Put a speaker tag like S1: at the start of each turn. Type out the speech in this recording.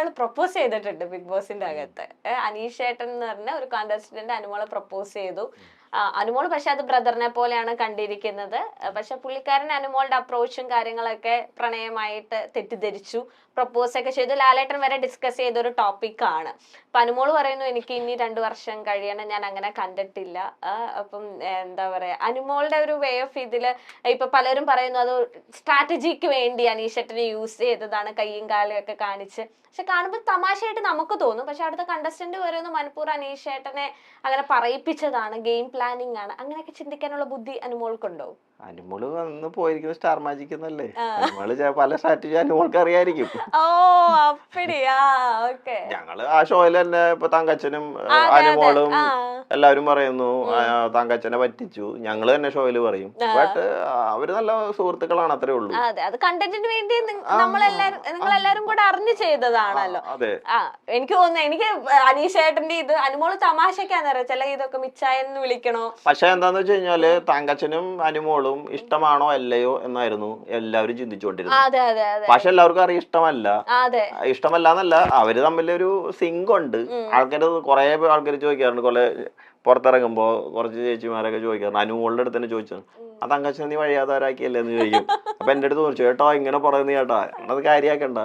S1: ഒരാൾ പ്രപ്പോസ് ചെയ്തിട്ടുണ്ട് ബിഗ് ബോസിന്റെ അകത്ത്. അനീഷ് ഏട്ടൻ എന്ന് പറഞ്ഞ ഒരു കോണ്ടസ്റ്റന്റ് അനുമോളെ പ്രപ്പോസ് ചെയ്തു. അനുമോൾ പക്ഷെ അത് ബ്രദറിനെ പോലെയാണ് കണ്ടിരിക്കുന്നത്. പക്ഷെ പുള്ളിക്കാരൻ അനുമോളുടെ അപ്രോച്ചും കാര്യങ്ങളൊക്കെ പ്രണയമായിട്ട് തെറ്റിദ്ധരിച്ചു, പ്രപ്പോസ് ഒക്കെ ചെയ്തു. ലാലേട്ടൻ വരെ ഡിസ്കസ് ചെയ്ത ഒരു ടോപ്പിക് ആണ്. അപ്പൊ അനുമോള് പറയുന്നു എനിക്ക് ഇനി 2 വർഷം കഴിയണം, ഞാൻ അങ്ങനെ കണ്ടിട്ടില്ല. അപ്പം എന്താ പറയാ, അനുമോളുടെ ഒരു വേ ഓഫ് ഇതില് ഇപ്പൊ പലരും പറയുന്നു അത് സ്ട്രാറ്റജിക്ക് വേണ്ടി അനീഷേട്ടനെ യൂസ് ചെയ്തതാണ്, കയ്യും കാലും ഒക്കെ കാണിച്ച്. പക്ഷെ കാണുമ്പോൾ തമാശയായിട്ട് നമുക്ക് തോന്നും. പക്ഷെ അടുത്ത കണ്ടസ്റ്റന്റ് പറയുന്നു മനഃപൂർവ്വം അനീഷേട്ടനെ അങ്ങനെ പറയിപ്പിച്ചതാണ്, ഗെയിം പ്ലാനിങ് ആണ്. അങ്ങനെയൊക്കെ ചിന്തിക്കാനുള്ള ബുദ്ധി അനുമോൾക്കുണ്ടോ?
S2: അനുമോള് വന്ന് പോയിരിക്കുന്നത് സ്റ്റാർ മാജിക് എന്നല്ലേ. അനുമോള് പല സ്ട്രാറ്റജി അനുമോൾക്ക് അറിയായിരിക്കും.
S1: ഓ അപ്പടിയാ, ഓക്കെ.
S2: ഞങ്ങള് ആ ഷോയിൽ തന്നെ ഇപ്പൊ തങ്കച്ചനും അനുമോളും എല്ലാവരും പറയുന്നു തങ്കച്ചനെ പറ്റിച്ചു, ഞങ്ങള് തന്നെ ഷോയിൽ പറയും. ബട്ട് അവര് നല്ല സുഹൃത്തുക്കളാണ്, അത്രേ ഉള്ളൂ.
S1: അതെ, അത് കണ്ടന്റിന് വേണ്ടി നിങ്ങളെല്ലാരും കൂടെ അറിഞ്ഞു ചെയ്തതാണല്ലോ. എനിക്ക് തോന്നുന്നു, എനിക്ക് അനീഷേട്ടന്റെ ഇത് അനുമോള് തമാശക്കാന്നറിയാം, ചില ഇതൊക്കെ മിച്ചായെന്ന് വിളിക്കണോ.
S2: പക്ഷെ എന്താന്ന് വെച്ച് കഴിഞ്ഞാല് തങ്കച്ചനും അനുമോളും ഇഷ്ടമാണോ അല്ലയോ എന്നായിരുന്നു എല്ലാവരും ചിന്തിച്ചുകൊണ്ടിരുന്നത്. പക്ഷെ എല്ലാവർക്കും അറിയാം ഇഷ്ടമല്ല എന്നല്ല, അവര് തമ്മിലൊരു സിങ്ക് ഉണ്ട്. കുറെ ആൾക്കാർ ചോദിക്കാറുണ്ട്, കുറെ പുറത്തിറങ്ങുമ്പോ കുറച്ച് ചേച്ചിമാരൊക്കെ ചോദിക്കാറുണ്ട്, അനുമോളുടെ അടുത്ത് തന്നെ ചോദിച്ചു ആ തങ്കച്ചൻ നീ വഴിയാതാരാക്കിയല്ലേ എന്ന് ചോദിക്കും. അപ്പൊ എന്റെ അടുത്ത് ചോദിച്ചു ചേട്ടാ ഇങ്ങനെ പറയുന്നു ചേട്ടാ, അത് കാര്യാക്കണ്ട.